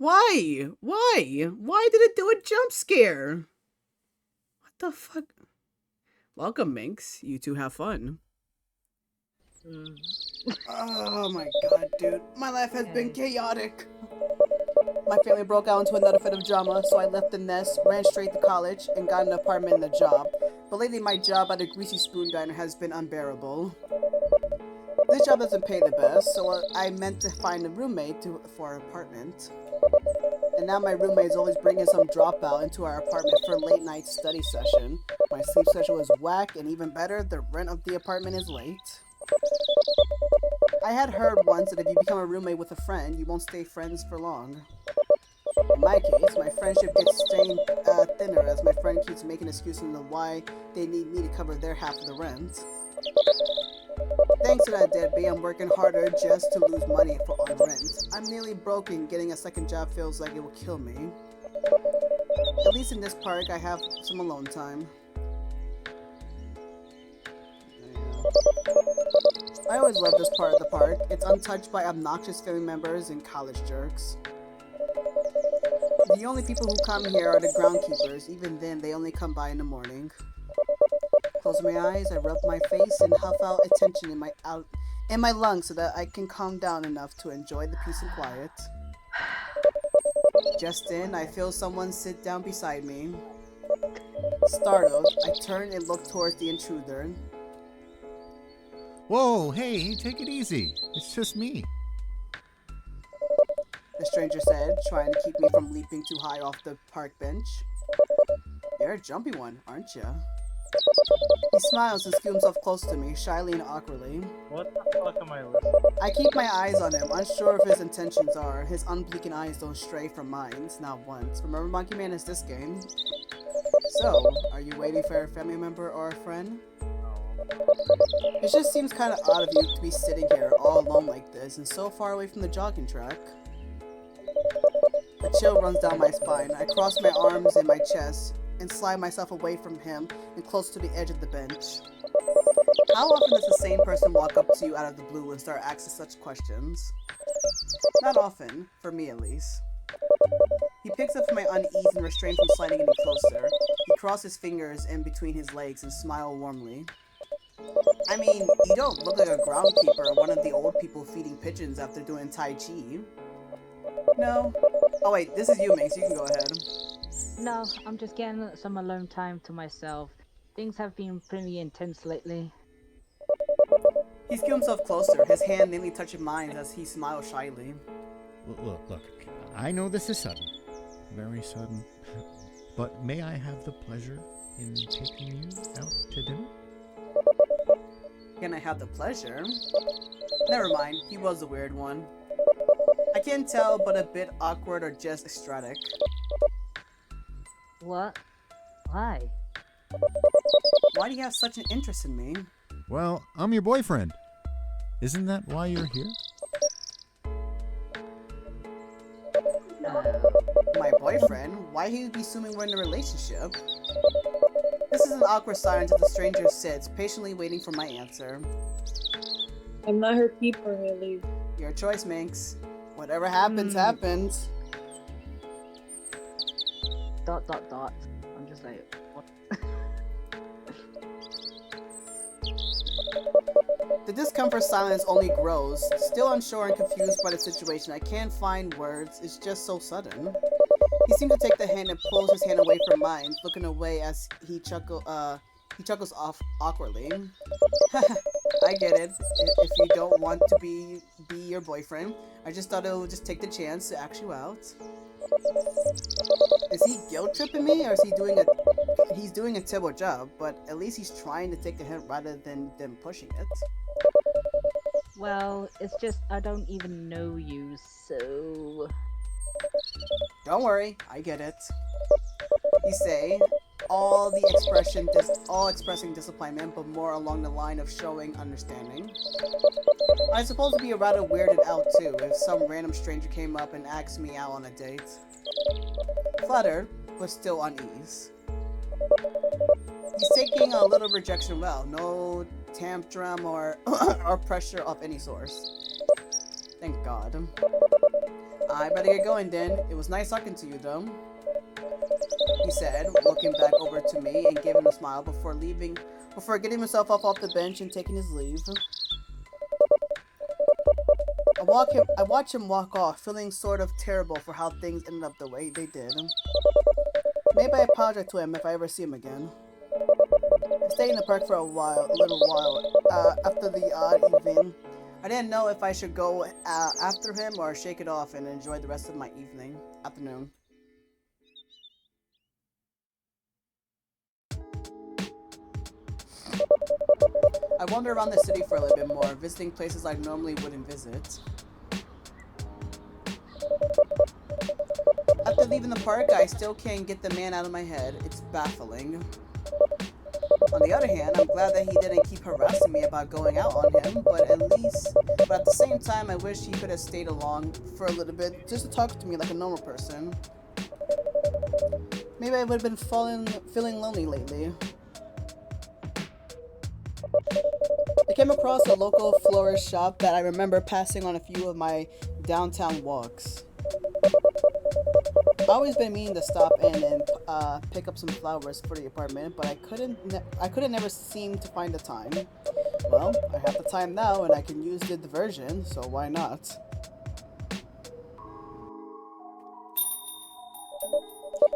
Why? Why? Why did it do a jump scare? What the fuck? Welcome, Minx. You two have fun. Mm, Oh my god, dude. My life has been okay. chaotic. My family broke out into another fit of drama, so I left the nest, ran straight to college, and got an apartment and a job. But lately, my job at a greasy spoon diner has been unbearable. This job doesn't pay the best, so I meant to find a roommate for our apartment. And now my roommate is always bringing some dropout into our apartment for a late night study session. My sleep schedule is whack, and even better, the rent of the apartment is late. I had heard once that if you become a roommate with a friend, you won't stay friends for long. In my case, my friendship gets thinner as my friend keeps making excuses on why they need me to cover their half of the rent. Thanks to that deadbeat, I'm working harder just to lose money on rent. I'm nearly broken. Getting a second job feels like it will kill me. At least in this park, I have some alone time. I always love this part of the park. It's untouched by obnoxious family members and college jerks. The only people who come here are the groundkeepers. Even then, they only come by in the morning. Close my eyes, I rub my face and huff out attention in my lungs so that I can calm down enough to enjoy the peace and quiet. Just then, I feel someone sit down beside me. Startled, I turn and look towards the intruder. Whoa, hey, take it easy. It's just me. The stranger said, trying to keep me from leaping too high off the park bench. You're a jumpy one, aren't you? He smiles and scoots himself close to me, shyly and awkwardly. What the fuck am I listening? I keep my eyes on him, unsure of his intentions are. His unblinking eyes don't stray from mine, not once. Remember Monkey Man is this game. So, are you waiting for a family member or a friend? It just seems kind of odd of you to be sitting here all alone like this and so far away from the jogging track. A chill runs down my spine. I cross my arms in my chest and slide myself away from him and close to the edge of the bench. How often does the same person walk up to you out of the blue and start asking such questions? Not often, for me at least. He picks up my unease and restrains from sliding any closer. He crosses his fingers in between his legs and smiles warmly. I mean, you don't look like a groundkeeper or one of the old people feeding pigeons after doing Tai Chi. No. Oh wait, this is you, Minx. You can go ahead. No, I'm just getting some alone time to myself. Things have been pretty intense lately. He skewed himself closer, his hand nearly touching mine as he smiled shyly. Look. I know this is sudden. Very sudden. But may I have the pleasure in taking you out to dinner? Can I have the pleasure? Never mind, he was the weird one. I can't tell, but a bit awkward or just ecstatic. What? Why? Why do you have such an interest in me? Well, I'm your boyfriend. Isn't that why you're here? My boyfriend? Why he would be assuming we're in a relationship? This is an awkward silence as the stranger sits, patiently waiting for my answer. I'm not her keeper, really. Your choice, Minx. Whatever happens, happens. ... I'm just like, what? The discomfort silence only grows. Still unsure and confused by the situation, I can't find words. It's just so sudden. He seems to take the hand and pulls his hand away from mine, looking away as he chuckles off awkwardly. I get it. If you don't want to be your boyfriend, I just thought it would just take the chance to ask you out. Is he guilt tripping me, or is he's doing a terrible job? But at least he's trying to take the hint rather than pushing it. Well, it's just I don't even know you, so... Don't worry, I get it. You say, all expressing disappointment, but more along the line of showing understanding. I suppose it'd be rather weirded out too if some random stranger came up and asked me out on a date. Flattered, but still unease. He's taking a little rejection well, no tantrum or pressure of any source. Thank God. I better get going then. It was nice talking to you, though, he said, looking back over to me and giving a smile before getting himself up off the bench and taking his leave. I watch him walk off, feeling sort of terrible for how things ended up the way they did. Maybe I apologize to him if I ever see him again. I stayed in the park for a little while, after the odd evening. I didn't know if I should go after him or shake it off and enjoy the rest of my afternoon. I wandered around the city for a little bit more, visiting places I normally wouldn't visit. After leaving the park, I still can't get the man out of my head. It's baffling. On the other hand, I'm glad that he didn't keep harassing me about going out on him, but at the same time, I wish he could have stayed along for a little bit just to talk to me like a normal person. Maybe I would have been feeling lonely lately. I came across a local florist shop that I remember passing on a few of my downtown walks. I've always been meaning to stop in and pick up some flowers for the apartment, but I couldn't never seem to find the time. Well, I have the time now and I can use the diversion, so why not?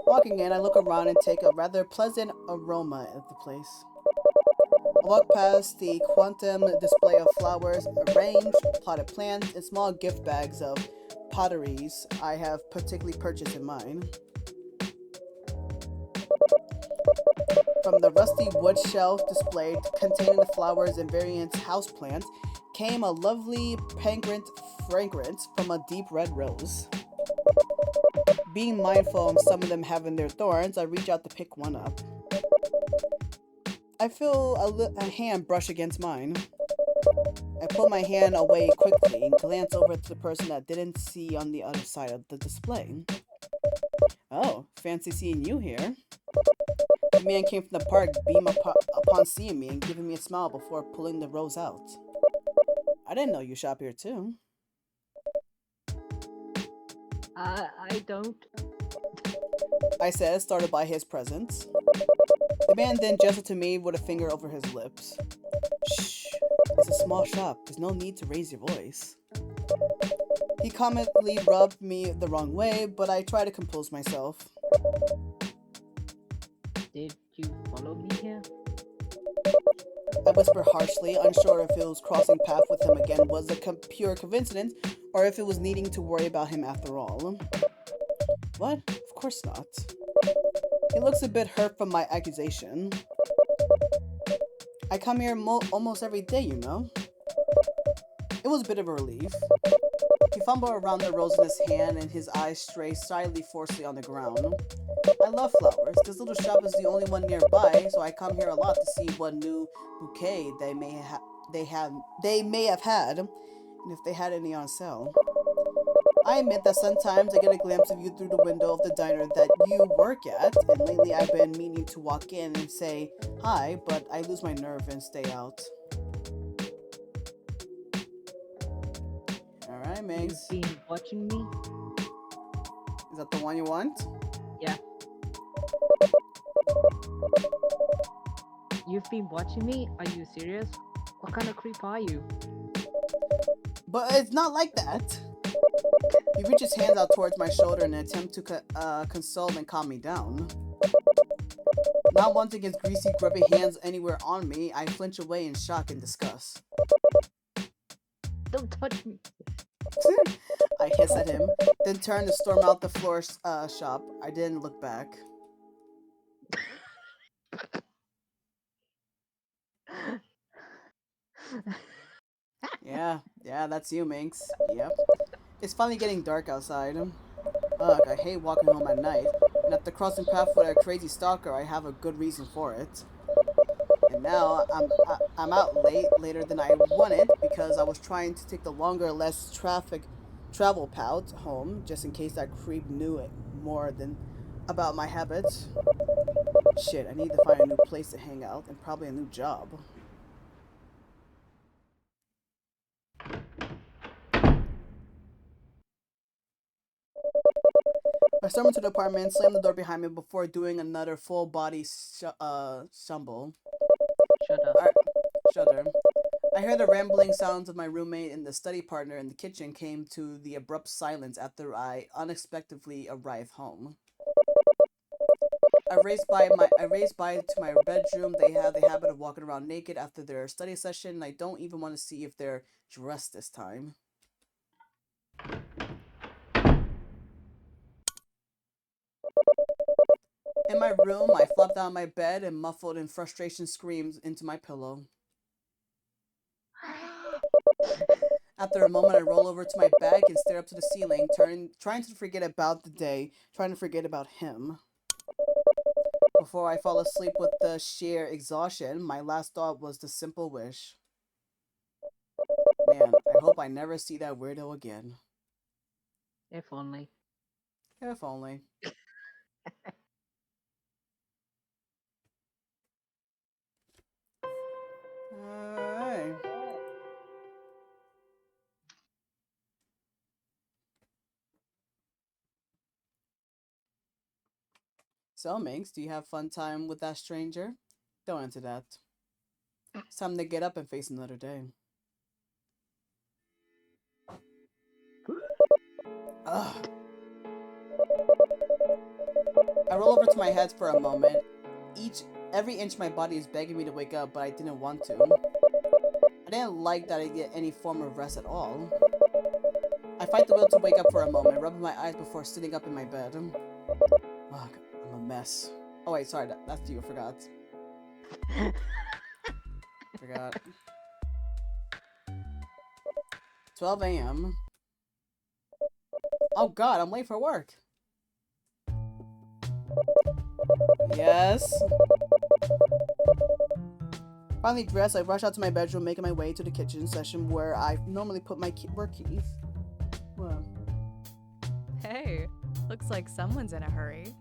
Walking in, I look around and take a rather pleasant aroma of the place. I walk past the quantum display of flowers, arranged, potted plants, and small gift bags of potteries I have particularly purchased in mine. From the rusty wood shelf displayed containing the flowers and various houseplants came a lovely pungent fragrance from a deep red rose. Being mindful of some of them having their thorns, I reach out to pick one up. I feel a hand brush against mine. I pull my hand away quickly and glance over to the person that didn't see on the other side of the display. Oh, fancy seeing you here. The man came from the park, beamed upon seeing me and giving me a smile before pulling the rose out. I didn't know you shop here too. I don't. I said, startled by his presence. The man then gestured to me with a finger over his lips. Shh, it's a small shop. There's no need to raise your voice. He comically rubbed me the wrong way, but I tried to compose myself. Did you follow me here? I whispered harshly, unsure if it was crossing path with him again was a pure coincidence, or if it was needing to worry about him after all. What? Of course not. He looks a bit hurt from my accusation. I come here almost every day, you know. It was a bit of a relief. He fumbled around the rose in his hand and his eyes strayed slightly forcefully on the ground. I love flowers. This little shop is the only one nearby, so I come here a lot to see what new bouquet they may have had, and if they had any on sale. I admit that sometimes I get a glimpse of you through the window of the diner that you work at, and lately I've been meaning to walk in and say hi, but I lose my nerve and stay out. Alright, Megs. You've been watching me? Is that the one you want? Yeah. You've been watching me? Are you serious? What kind of creep are you? But it's not like that. He reaches his hands out towards my shoulder in an attempt to console and calm me down. Not wanting his greasy, grubby hands anywhere on me, I flinch away in shock and disgust. Don't touch me. I hiss at him, then turn to storm out the florist shop. I didn't look back. Yeah, that's you, Minx. Yep. It's finally getting dark outside. Ugh, I hate walking home at night. And after crossing paths with a crazy stalker, I have a good reason for it. And now I'm out later than I wanted because I was trying to take the longer, less travel path home, just in case that creep knew it more than about my habits. Shit, I need to find a new place to hang out and probably a new job. I stormed into the apartment, slammed the door behind me before doing another full body stumble. Shudder. I heard the rambling sounds of my roommate and the study partner in the kitchen came to the abrupt silence after I unexpectedly arrived home. I raced by to my bedroom. They have the habit of walking around naked after their study session, and I don't even want to see if they're dressed this time. In my room, I flopped down my bed and muffled in frustration screams into my pillow. After a moment, I roll over to my back and stare up to the ceiling, trying to forget about the day, trying to forget about him. Before I fall asleep with the sheer exhaustion, my last thought was the simple wish. Man, I hope I never see that weirdo again. If only. If only. Alright. So, Minx, do you have fun time with that stranger? Don't answer that. It's time to get up and face another day. Ugh. I roll over to my head for a moment. Every inch of my body is begging me to wake up, but I didn't want to. I didn't like that I get any form of rest at all. I fight the will to wake up for a moment, rubbing my eyes before sitting up in my bed. Ugh, I'm a mess. Oh wait, sorry, that's you, I forgot. Forgot. 12 a.m. Oh god, I'm late for work. Yes. Finally dressed, I rush out to my bedroom, making my way to the kitchen session where I normally put my work keys. What? Hey, looks like someone's in a hurry.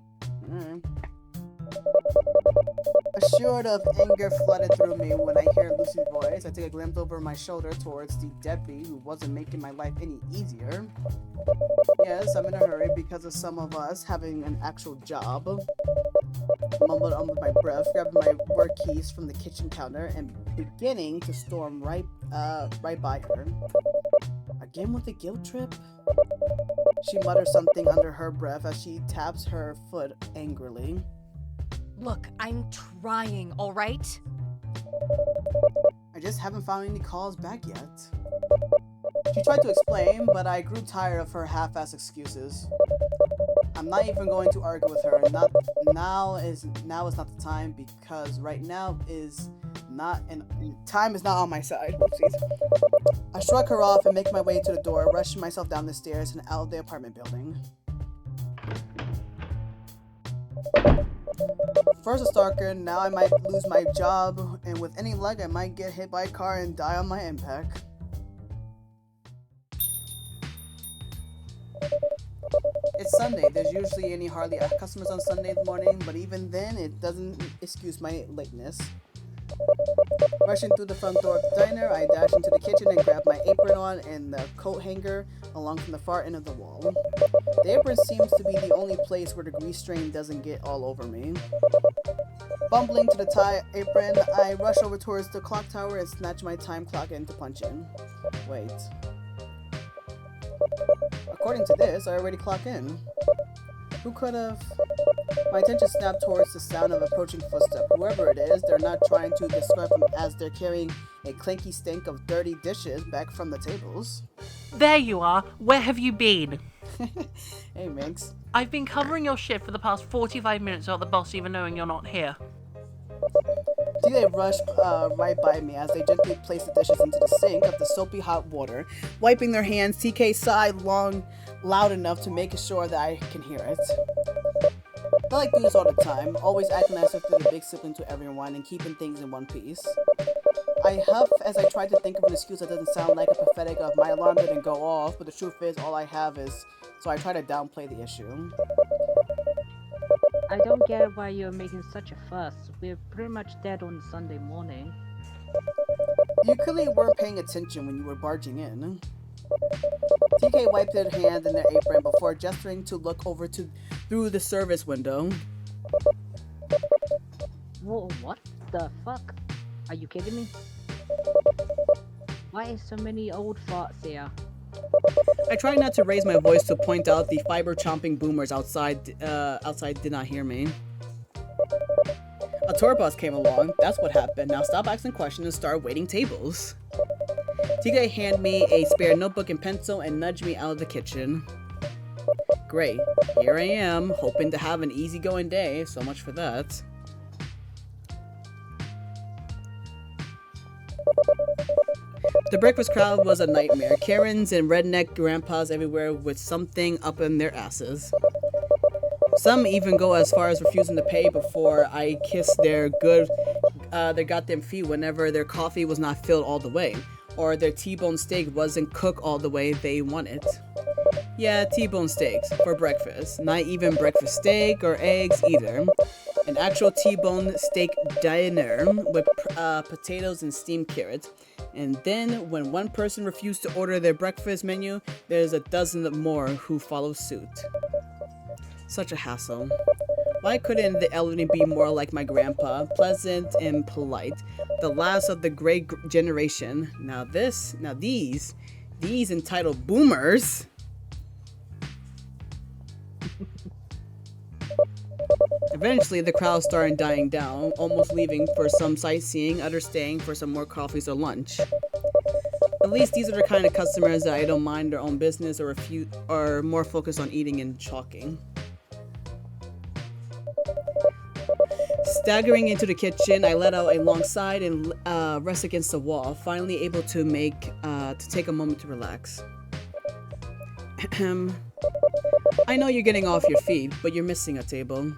A short of anger flooded through me when I hear Lucy's voice. I take a glimpse over my shoulder towards the deadbeat who wasn't making my life any easier. Yes, I'm in a hurry because of some of us having an actual job. Mumbled under my breath, grabbing my work keys from the kitchen counter and beginning to storm right by her. Again with the guilt trip? She mutters something under her breath as she taps her foot angrily. Look, I'm trying, all right? I just haven't found any calls back yet. She tried to explain, but I grew tired of her half-assed excuses. I'm not even going to argue with her. Now is not the time because right now is not time is not on my side. Oopsies. I shrug her off and make my way to the door, rushing myself down the stairs and out of the apartment building. First a stalker, now I might lose my job, and with any luck I might get hit by a car and die on my impact. It's Sunday. There's usually hardly customers on Sunday morning, but even then, it doesn't excuse my lateness. Rushing through the front door of the diner, I dash into the kitchen and grab my apron on and the coat hanger along from the far end of the wall. The apron seems to be the only place where the grease stain doesn't get all over me. Bumbling to the tie apron, I rush over towards the clock tower and snatch my time clock in to punch in. Wait. According to this, I already clocked in. Who could have? My attention snapped towards the sound of approaching footsteps. Whoever it is, they're not trying to describe them as they're carrying a clanky stink of dirty dishes back from the tables. There you are. Where have you been? Hey, Minx. I've been covering your shift for the past 45 minutes without the boss even knowing you're not here. They rush right by me as they gently place the dishes into the sink of the soapy hot water. Wiping their hands, TK sighed loud enough to make sure that I can hear it. I like to do this all the time, always acting as if they're the big sibling to everyone and keeping things in one piece. I huff as I try to think of an excuse that doesn't sound like a pathetic of my alarm didn't go off, but the truth is all I have is, so I try to downplay the issue. I don't get why you're making such a fuss. We're pretty much dead on Sunday morning. You clearly weren't paying attention when you were barging in. TK wiped their hand in their apron before gesturing to look over through the service window. Whoa, what the fuck? Are you kidding me? Why is so many old farts here? I tried not to raise my voice to point out the fiber-chomping boomers outside did not hear me. A tour bus came along. That's what happened. Now stop asking questions and start waiting tables. TK handed me a spare notebook and pencil and nudged me out of the kitchen. Great. Here I am, hoping to have an easygoing day. So much for that. The breakfast crowd was a nightmare. Karens and redneck grandpas everywhere with something up in their asses. Some even go as far as refusing to pay before I kiss their goddamn feet whenever their coffee was not filled all the way, or their T-bone steak wasn't cooked all the way they wanted. Yeah, T-bone steaks for breakfast. Not even breakfast steak or eggs either. An actual T-bone steak dinner with potatoes and steamed carrots. And then, when one person refused to order their breakfast menu, there's a dozen more who follow suit. Such a hassle. Why couldn't the elderly be more like my grandpa, pleasant and polite, the last of the great generation? Now these entitled boomers. Eventually, the crowd started dying down, almost leaving for some sightseeing, others staying for some more coffees or lunch. At least these are the kind of customers that I don't mind their own business or are more focused on eating and talking. Staggering into the kitchen, I let out a long sigh and rest against the wall, finally able to take a moment to relax. I know you're getting off your feet, but you're missing a table.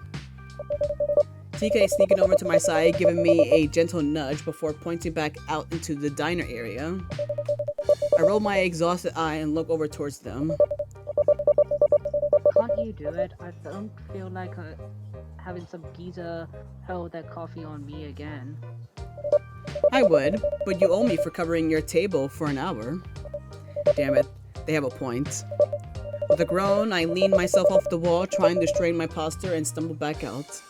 TK sneaking over to my side, giving me a gentle nudge before pointing back out into the diner area. I roll my exhausted eye and look over towards them. Can't you do it? I don't feel like having some geezer hurl that coffee on me again. I would, but you owe me for covering your table for an hour. Damn it, they have a point. With a groan, I lean myself off the wall, trying to straighten my posture and stumble back out.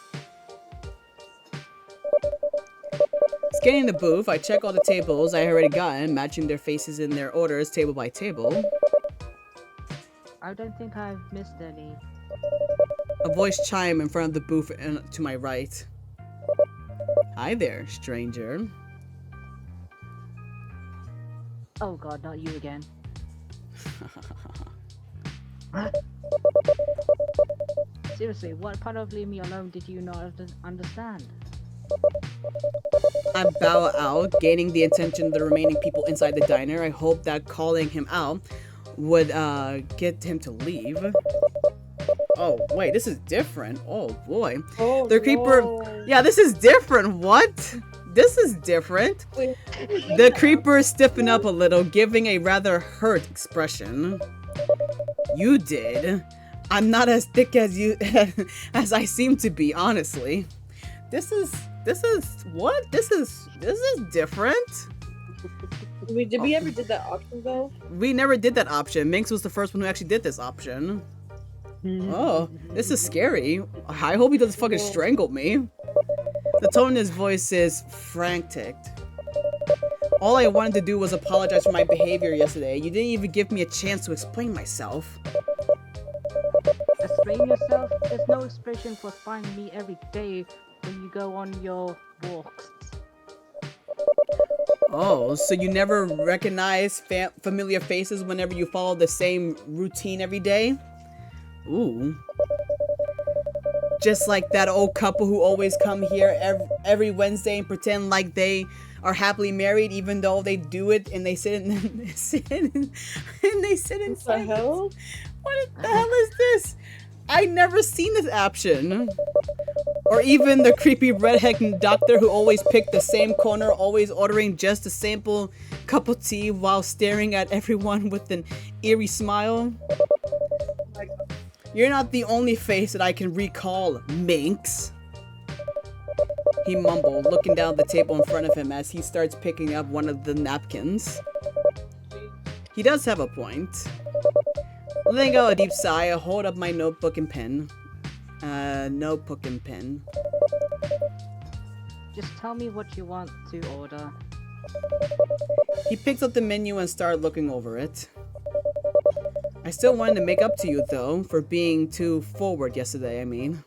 Scanning the booth, I check all the tables I already gotten, matching their faces in their orders table by table. I don't think I've missed any. A voice chimed in front of the booth to my right. Hi there, stranger. Oh god, not you again. Seriously, what part of Leave Me Alone did you not understand? I bow out, gaining the attention of the remaining people inside the diner. I hope that calling him out would get him to leave. Oh, wait, this is different. Oh, boy. Oh, The creeper... no. Yeah, this is different. What? This is different. Wait. The creeper stiffened up a little, giving a rather hurt expression. You did. I'm not as thick as you as I seem to be, honestly. This is what? This is different. Did we ever did that option though? We never did that option. Minx was the first one who actually did this option. Oh, this is scary. I hope he doesn't fucking strangle me. The tone in his voice is frantic. All I wanted to do was apologize for my behavior yesterday. You didn't even give me a chance to explain myself. Explain yourself? There's no expression for finding me every day when you go on your walks. Oh, so you never recognize familiar faces whenever you follow the same routine every day? Ooh. Just like that old couple who always come here every Wednesday and pretend like they are happily married, even though they do it and they sit in What the hell? What the hell is this? I never seen this option. Or even the creepy redhead doctor who always picked the same corner, always ordering just a simple cup of tea while staring at everyone with an eerie smile. You're not the only face that I can recall, Minx. He mumbled, looking down the table in front of him as he starts picking up one of the napkins. He does have a point. Letting out a deep sigh, I hold up my notebook and pen. Notebook and pen. Just tell me what you want to order. He picks up the menu and starts looking over it. I still wanted to make up to you, though, for being too forward yesterday, I mean.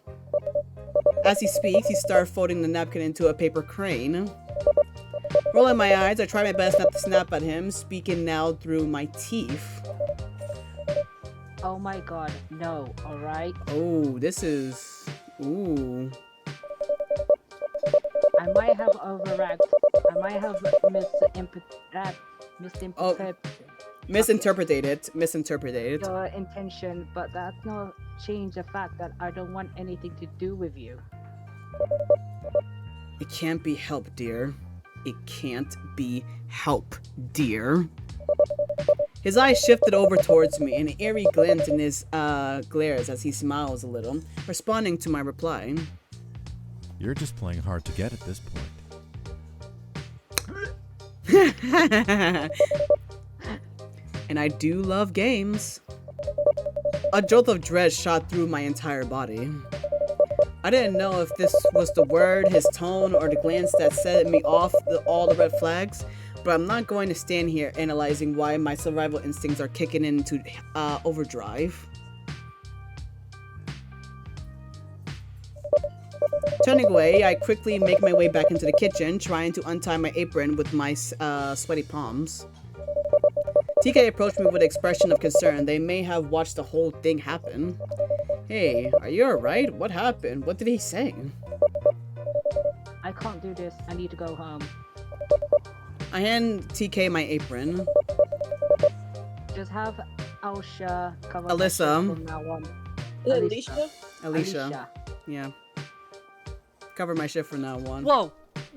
As he speaks, he starts folding the napkin into a paper crane. Rolling my eyes, I try my best not to snap at him, speaking now through my teeth. Oh my god, no, alright? Oh, this is... Ooh. I might have overreacted. I might have misinterpreted. your intention, but that's not change the fact that I don't want anything to do with you. It can't be helped, dear. It can't be helped, dear. His eyes shifted over towards me, an eerie glint in his glares as he smiles a little, responding to my reply. You're just playing hard to get at this point. And I do love games. A jolt of dread shot through my entire body. I didn't know if this was the word, his tone, or the glance that set me off all the red flags, but I'm not going to stand here analyzing why my survival instincts are kicking into overdrive. Turning away, I quickly make my way back into the kitchen, trying to untie my apron with my sweaty palms. TK approached me with an expression of concern. They may have watched the whole thing happen. Hey, are you alright? What happened? What did he say? I can't do this. I need to go home. I hand TK my apron. Just have Aisha cover Alyssa. my shit from now on. Is it Alicia? Alicia. Yeah. Cover my shit from now on. Whoa!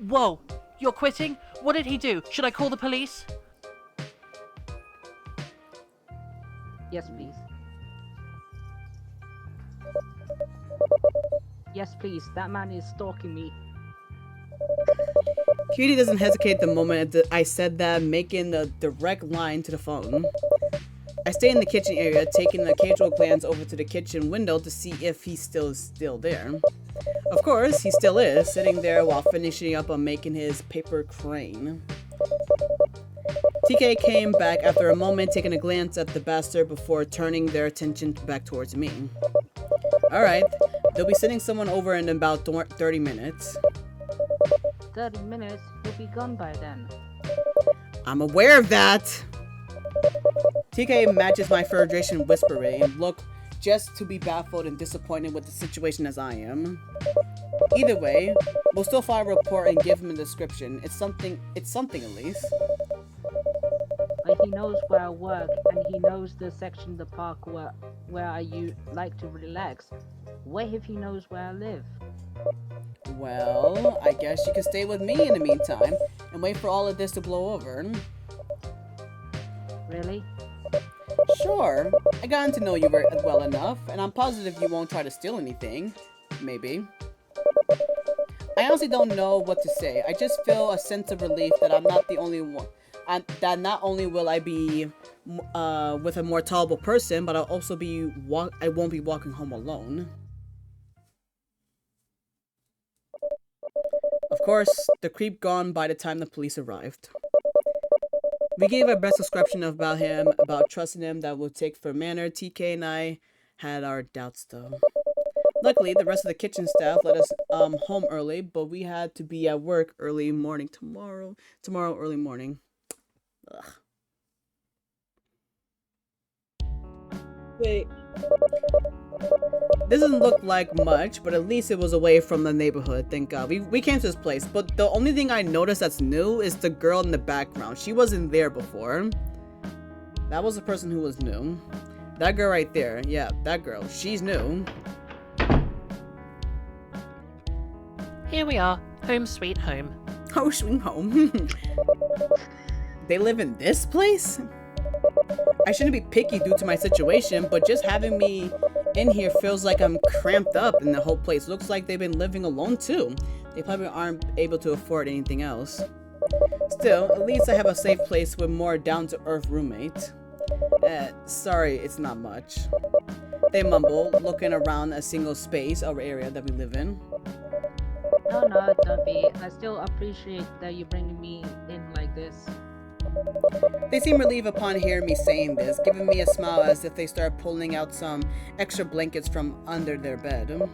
Whoa! You're quitting? What did he do? Should I call the police? Yes, please. Yes, please. That man is stalking me. Cutie doesn't hesitate the moment I said that, making a direct line to the phone. I stay in the kitchen area, taking an occasional glance over to the kitchen window to see if he's still there. Of course, he still is, sitting there while finishing up on making his paper crane. TK came back after a moment, taking a glance at the bastard before turning their attention back towards me. Alright, they'll be sending someone over in about 30 minutes. 30 minutes? He'll be gone by then. I'm aware of that! TK matches my frustration whispering and look just to be baffled and disappointed with the situation as I am. Either way, we'll still file a report and give him a description. It's something at least. Like, he knows where I work, and he knows the section of the park where I like to relax. What if he knows where I live? Well, I guess you can stay with me in the meantime and wait for all of this to blow over. Really? Sure. I gotten to know you well enough, and I'm positive you won't try to steal anything. Maybe. I honestly don't know what to say. I just feel a sense of relief that I'm not the only one. That not only will I be with a more tolerable person, but I'll also be I won't be walking home alone. Of course, the creep gone by the time the police arrived. We gave our best description about him, about trusting him that would take for manner. TK and I had our doubts though. Luckily, the rest of the kitchen staff let us home early, but we had to be at work early morning tomorrow early morning. Ugh. Wait. This doesn't look like much, but at least it was away from the neighborhood, thank God. We came to this place, but the only thing I noticed that's new is the girl in the background. She wasn't there before. That was the person who was new. That girl right there, yeah, that girl, she's new. Here we are. Home sweet home. Oh, sweet home. They live in this place? I shouldn't be picky due to my situation, but just having me in here feels like I'm cramped up and the whole place looks like they've been living alone too. They probably aren't able to afford anything else. Still, at least I have a safe place with more down-to-earth roommate. Sorry, it's not much. They mumble, looking around a single space or area that we live in. No, don't be. I still appreciate that you bringing me in like this. They seem relieved upon hearing me saying this, giving me a smile as if they start pulling out some extra blankets from under their bed.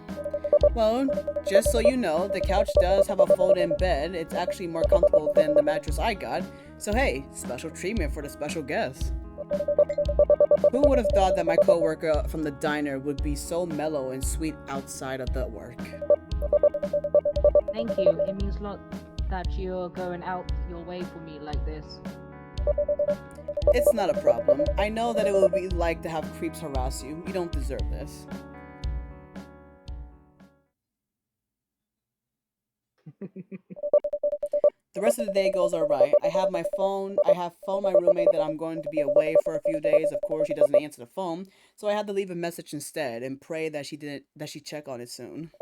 Well, just so you know, the couch does have a fold-in bed. It's actually more comfortable than the mattress I got. So hey, special treatment for the special guest. Who would have thought that my coworker from the diner would be so mellow and sweet outside of the work? Thank you. It means a lot that you're going out your way for me like this. It's not a problem. I know that it will be like to have creeps harass you. You don't deserve this. The rest of the day goes alright. I have phoned my roommate that I'm going to be away for a few days. Of course, she doesn't answer the phone, so I had to leave a message instead and pray that she check on it soon.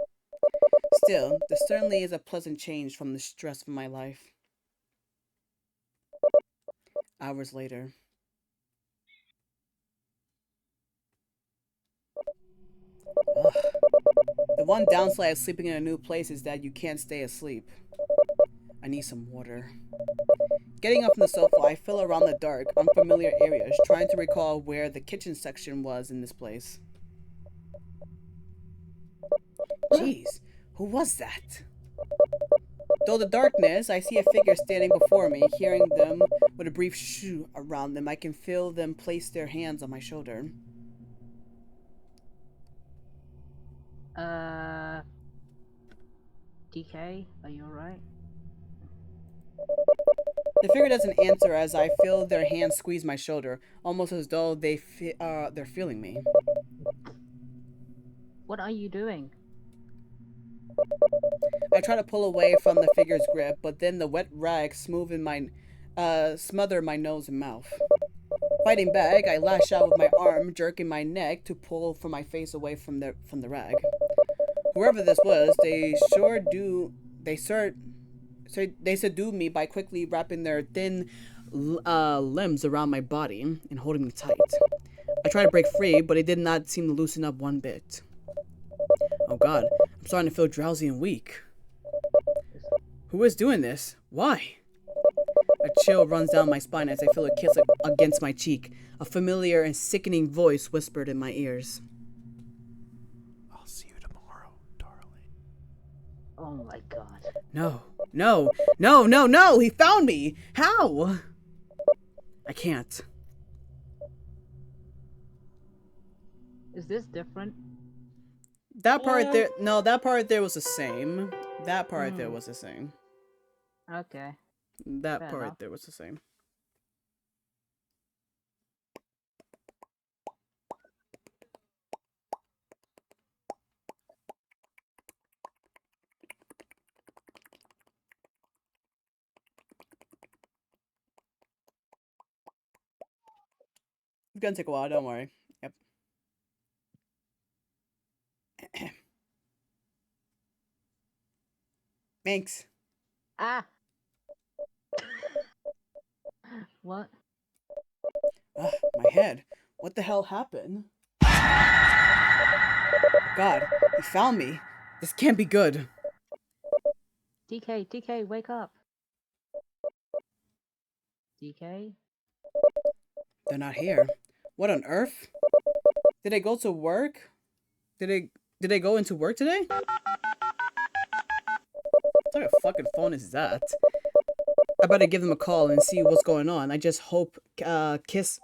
Still, this certainly is a pleasant change from the stress of my life. Hours later. Ugh. The one downside of sleeping in a new place is that you can't stay asleep. I need some water. Getting up from the sofa, I feel around the dark, unfamiliar areas, trying to recall where the kitchen section was in this place. Jeez, who was that? Though the darkness, I see a figure standing before me, hearing them with a brief shoo around them. I can feel them place their hands on my shoulder. DK, are you alright? The figure doesn't answer as I feel their hands squeeze my shoulder, almost as though they're feeling me. What are you doing? I try to pull away from the figure's grip, but then the wet rag smother my nose and mouth. Fighting back, I lash out with my arm, jerking my neck to pull from my face away from the rag. Whoever this was, they subdued me by quickly wrapping their thin limbs around my body and holding me tight. I tried to break free, but it did not seem to loosen up one bit. Oh god, I'm starting to feel drowsy and weak. Who is doing this? Why? A chill runs down my spine as I feel a kiss against my cheek. A familiar and sickening voice whispered in my ears. I'll see you tomorrow, darling. Oh my god. No! He found me! How? I can't. Is this different? That part there, no, that part there was the same. That part there was the same. Okay. That Fair part enough. there was the same. It's gonna take a while, don't worry. Yep. Thanks. Ah! What? Ugh, my head. What the hell happened? God, he found me. This can't be good. DK, wake up. DK? They're not here. What on earth? Did they go to work? Did they go into work today? What type of fucking phone is that? I better give them a call and see what's going on. I just hope Kasumi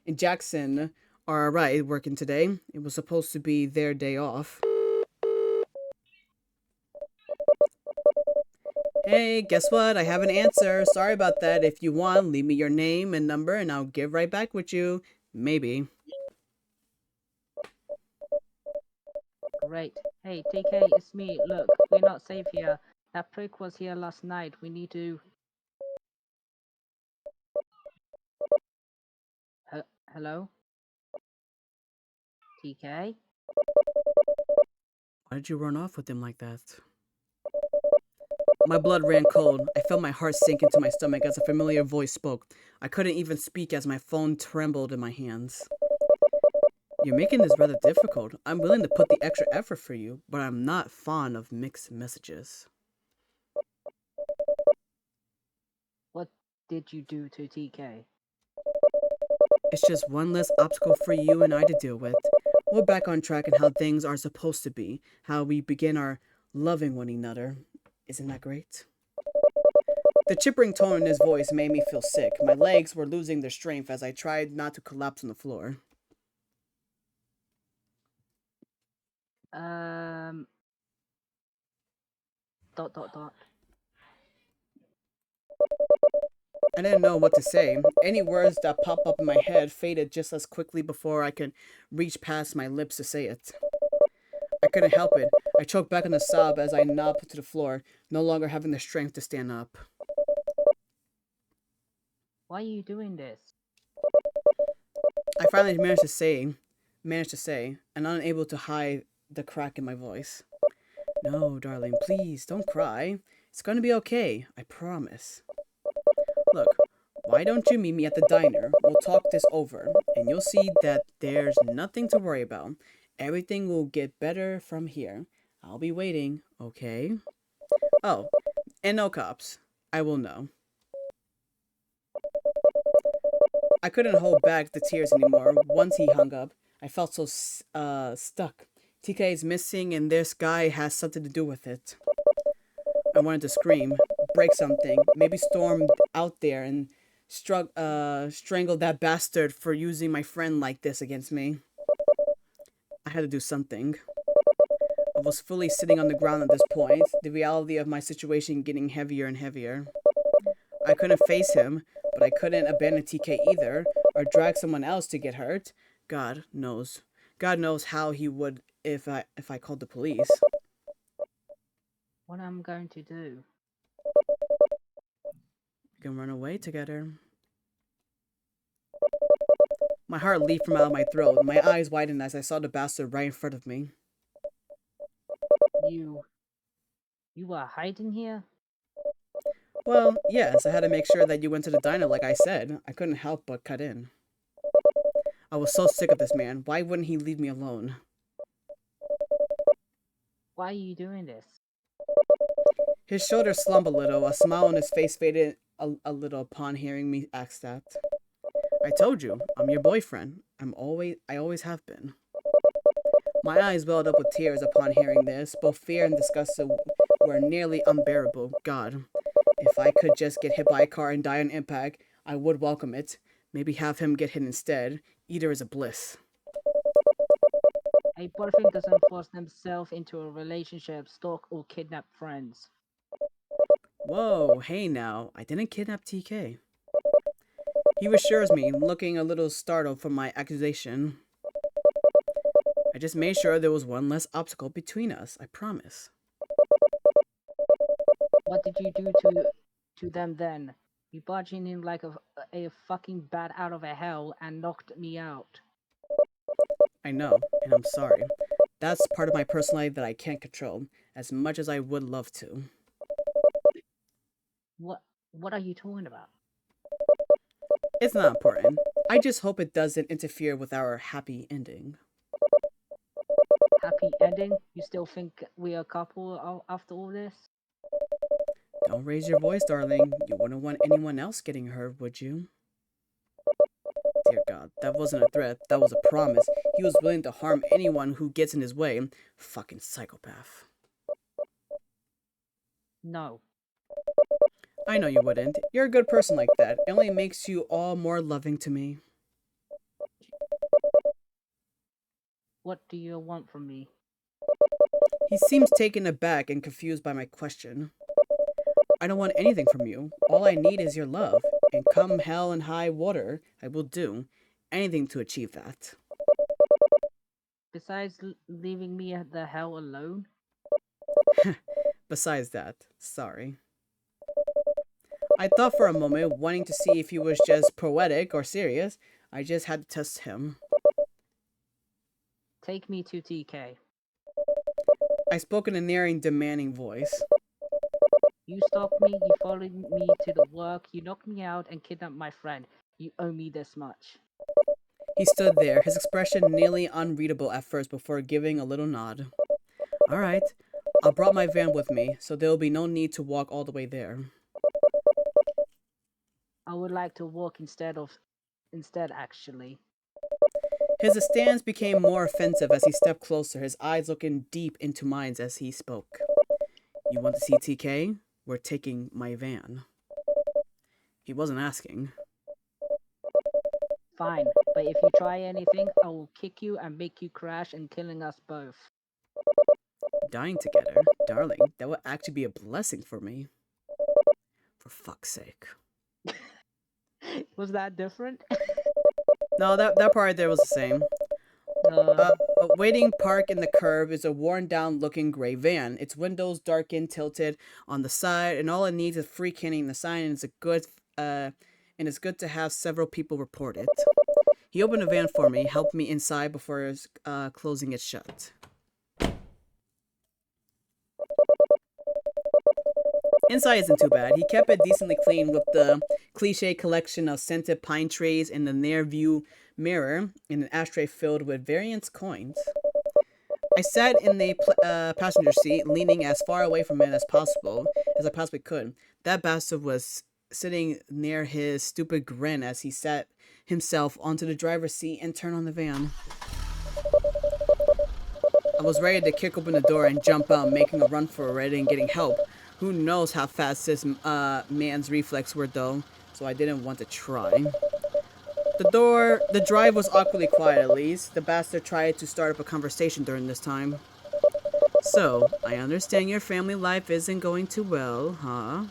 and Jackson are alright working today. It was supposed to be their day off. Hey, guess what? I have an answer. Sorry about that. If you want, leave me your name and number and I'll get right back with you. Maybe. Great. Hey, TK, it's me. Look, we're not safe here. That prick was here last night. We need to... Hello? TK? Why did you run off with him like that? My blood ran cold. I felt my heart sink into my stomach as a familiar voice spoke. I couldn't even speak as my phone trembled in my hands. You're making this rather difficult. I'm willing to put the extra effort for you, but I'm not fond of mixed messages. What did you do to TK? It's just one less obstacle for you and I to deal with. We're back on track and how things are supposed to be, how we begin our loving one another. Isn't that great? The chippering tone in his voice made me feel sick. My legs were losing their strength as I tried not to collapse on the floor. Um. Dot dot dot. I didn't know what to say. Any words that popped up in my head faded just as quickly before I could reach past my lips to say it. I couldn't help it. I choked back on a sob as I knocked to the floor, no longer having the strength to stand up. Why are you doing this? I finally managed to say, and unable to hide the crack in my voice. No, darling, please, don't cry. It's gonna be okay, I promise. Look, why don't you meet me at the diner? We'll talk this over, and you'll see that there's nothing to worry about. Everything will get better from here. I'll be waiting, okay? Oh, and no cops. I will know. I couldn't hold back the tears anymore. Once he hung up, I felt so stuck. TK is missing and this guy has something to do with it. I wanted to scream, break something, maybe storm out there and strangle that bastard for using my friend like this against me. I had to do something. I was fully sitting on the ground at this point, the reality of my situation getting heavier and heavier. I couldn't face him, but I couldn't abandon TK either, or drag someone else to get hurt. God knows. God knows how he would if I called the police. What I'm going to do? We can run away together. My heart leaped from out of my throat. My eyes widened as I saw the bastard right in front of me. You were hiding here? Well, yes, I had to make sure that you went to the diner like I said. I couldn't help but cut in. I was so sick of this man. Why wouldn't he leave me alone? Why are you doing this? His shoulders slumped a little. A smile on his face faded a little upon hearing me ask that. I told you, I'm your boyfriend. I always have been. My eyes welled up with tears upon hearing this. Both fear and disgust were nearly unbearable. God, if I could just get hit by a car and die on impact, I would welcome it. Maybe have him get hit instead. Either is a bliss. A boyfriend doesn't force themselves into a relationship, stalk, or kidnap friends. Whoa, hey now, I didn't kidnap TK. He reassures me, looking a little startled from my accusation. I just made sure there was one less obstacle between us, I promise. What did you do to them then? You barged in like a fucking bat out of a hell and knocked me out. I know, and I'm sorry. That's part of my personality that I can't control, as much as I would love to. What are you talking about? It's not important. I just hope it doesn't interfere with our happy ending. Happy ending? You still think we're a couple after all this? Don't raise your voice, darling. You wouldn't want anyone else getting hurt, would you? Dear God, that wasn't a threat. That was a promise. He was willing to harm anyone who gets in his way. Fucking psychopath. No. I know you wouldn't. You're a good person like that. It only makes you all more loving to me. What do you want from me? He seems taken aback and confused by my question. I don't want anything from you. All I need is your love. And come hell and high water, I will do anything to achieve that. Besides leaving me at the hell alone? Besides that, sorry. I thought for a moment, wanting to see if he was just poetic or serious. I just had to test him. Take me to TK. I spoke in a nearing, demanding voice. You stalked me, you followed me to the work, you knocked me out and kidnapped my friend. You owe me this much. He stood there, his expression nearly unreadable at first before giving a little nod. All right, I brought my van with me, so there will be no need to walk all the way there. I would like to walk instead actually. His stance became more offensive as he stepped closer, his eyes looking deep into mine as he spoke. You want to see TK? We're taking my van. He wasn't asking. Fine, but if you try anything, I will kick you and make you crash and killing us both. Dying together? Darling, that would actually be a blessing for me. For fuck's sake. Was that different? No, that part there was the same. Waiting parked in the curb is a worn-down looking gray van. Its windows darkened, tilted on the side, and all it needs is free canning the sign, and it's good to have several people report it. He opened the van for me, helped me inside before closing it shut. Inside isn't too bad. He kept it decently clean with the cliche collection of scented pine trees in the near view mirror and an ashtray filled with various coins. I sat in the passenger seat, leaning as far away from it as I possibly could. That bastard was sitting near his stupid grin as he sat himself onto the driver's seat and turned on the van. I was ready to kick open the door and jump out, making a run for it and getting help. Who knows how fast this man's reflex were though, so I didn't want to try. The drive was awkwardly quiet at least. The bastard tried to start up a conversation during this time. So, I understand your family life isn't going too well, huh? ...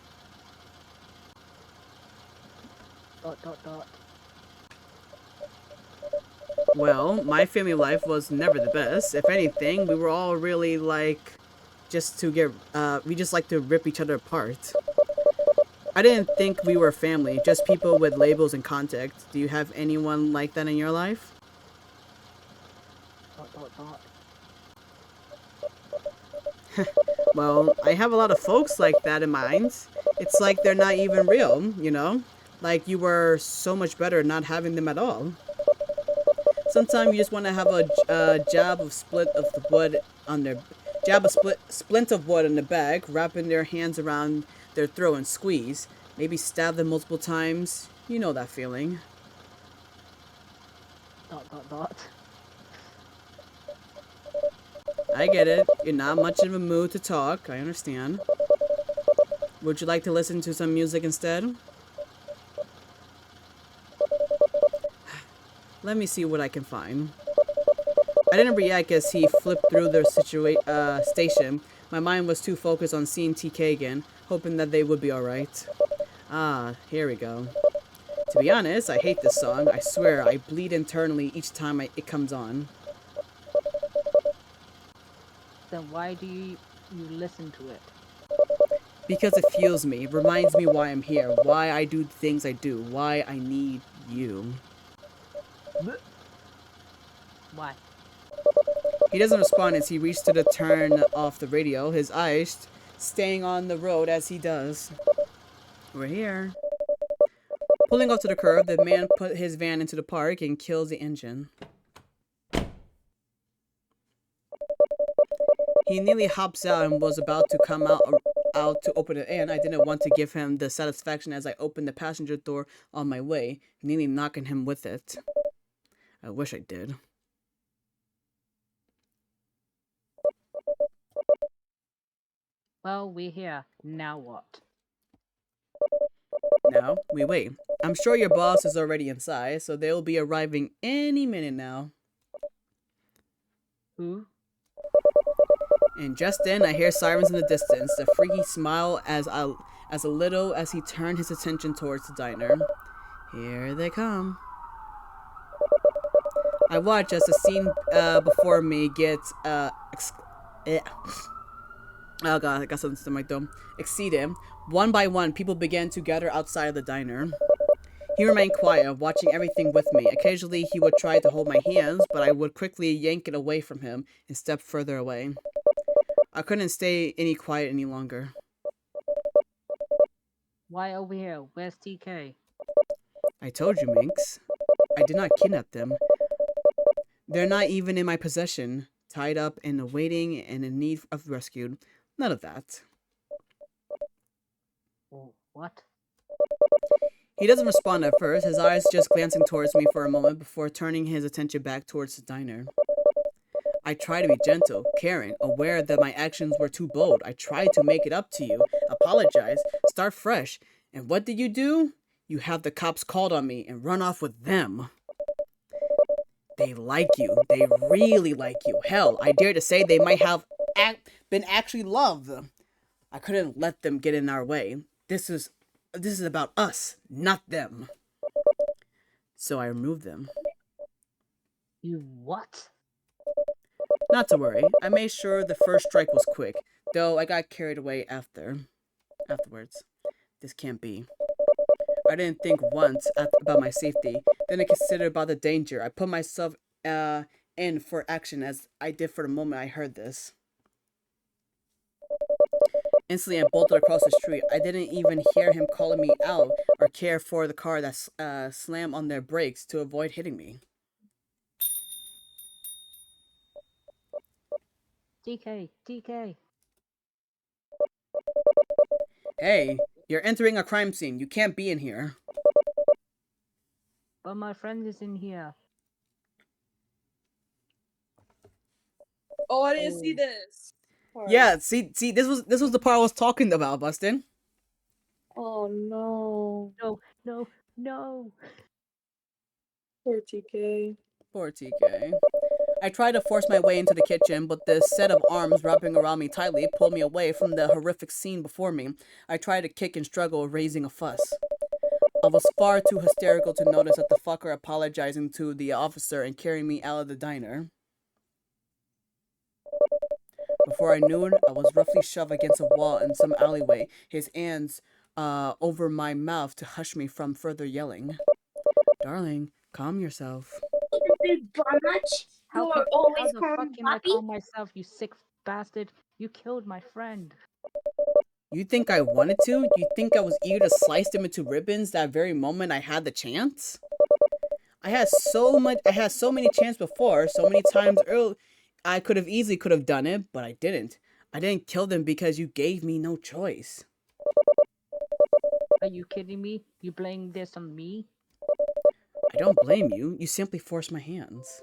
Well, my family life was never the best. If anything, we were all really we just like to rip each other apart. I didn't think we were family, just people with labels and contact. Do you have anyone like that in your life? ... Well, I have a lot of folks like that in mind. It's like they're not even real, you know? Like you were so much better not having them at all. Sometimes you just want to have a jab of splint of wood on the back, wrapping their hands around their throat and squeeze. Maybe stab them multiple times. You know that feeling. ... I get it. You're not much in a mood to talk. I understand. Would you like to listen to some music instead? Let me see what I can find. I didn't react as he flipped through the station. My mind was too focused on seeing TK again, hoping that they would be alright. Ah, here we go. To be honest, I hate this song. I swear, I bleed internally each time it comes on. Then why do you listen to it? Because it fuels me, reminds me why I'm here, why I do the things I do, why I need you. Why? He doesn't respond as he reaches to turn off the radio, his eyes staying on the road as he does. We're here. Pulling off to the curb, the man put his van into the park and kills the engine. He nearly hops out and was about to come out to open it, and I didn't want to give him the satisfaction as I opened the passenger door on my way, nearly knocking him with it. I wish I did. Well, we're here. Now what? Now, we wait. I'm sure your boss is already inside, so they'll be arriving any minute now. Who? And just then, I hear sirens in the distance, a freaky smile as little as he turned his attention towards the diner. Here they come. I watch as the scene before me gets oh god, I got something to my throat. Exceeded. One by one, people began to gather outside of the diner. He remained quiet, watching everything with me. Occasionally, he would try to hold my hands, but I would quickly yank it away from him and step further away. I couldn't stay quiet any longer. Why over here? Where's TK? I told you, Minx. I did not kidnap them. They're not even in my possession, tied up and awaiting and in need of rescue. None of that. Oh, what? He doesn't respond at first, his eyes just glancing towards me for a moment before turning his attention back towards the diner. I try to be gentle, caring, aware that my actions were too bold. I tried to make it up to you, apologize, start fresh. And what did you do? You have the cops called on me and run off with them. They like you. They really like you. Hell, I dare to say they might have been actually loved. I couldn't let them get in our way. This is about us, not them. So I removed them. You what? Not to worry. I made sure the first strike was quick, though I got carried away afterwards. This can't be. I didn't think once about my safety. Then I considered about the danger. I put myself in for action as I did for the moment I heard this. Instantly, I bolted across the street. I didn't even hear him calling me out or care for the car that slammed on their brakes to avoid hitting me. TK. Hey, you're entering a crime scene. You can't be in here. But my friend is in here. Oh, I didn't see this. Part. Yeah, see, this was the part I was talking about, Bustin. Oh no. No. Poor TK. Poor TK. I tried to force my way into the kitchen, but the set of arms wrapping around me tightly pulled me away from the horrific scene before me. I tried to kick and struggle, raising a fuss. I was far too hysterical to notice that the fucker apologizing to the officer and carrying me out of the diner. Before I knew it, I was roughly shoved against a wall in some alleyway, his hands over my mouth to hush me from further yelling. Darling, calm yourself. Big bum much. How You're always the calm, fuck can I puppy. call myself, you sick bastard? You killed my friend. You think I wanted to? You think I was eager to slice them into ribbons that very moment I had the chance? I had so many chances before, so many times early. I could have done it, but I didn't. I didn't kill them because you gave me no choice. Are you kidding me? You blame this on me? I don't blame you. You simply forced my hands.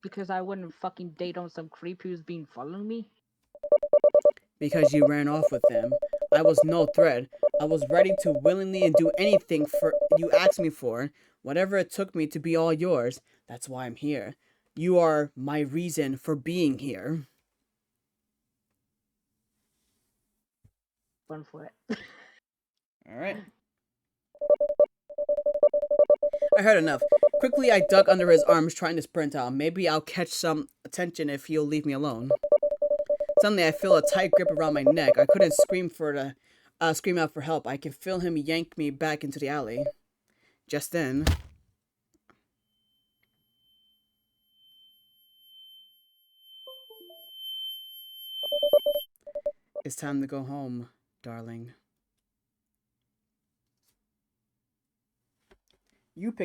Because I wouldn't fucking date on some creep who's been following me? Because you ran off with them. I was no threat. I was ready to willingly and do anything for you asked me for. Whatever it took me to be all yours. That's why I'm here. You are my reason for being here. Run for it. Alright. I heard enough. Quickly, I dug under his arms, trying to sprint out. Maybe I'll catch some attention if he'll leave me alone. Suddenly, I feel a tight grip around my neck. I couldn't scream out for help. I can feel him yank me back into the alley. Just then... It's time to go home, darling. You pick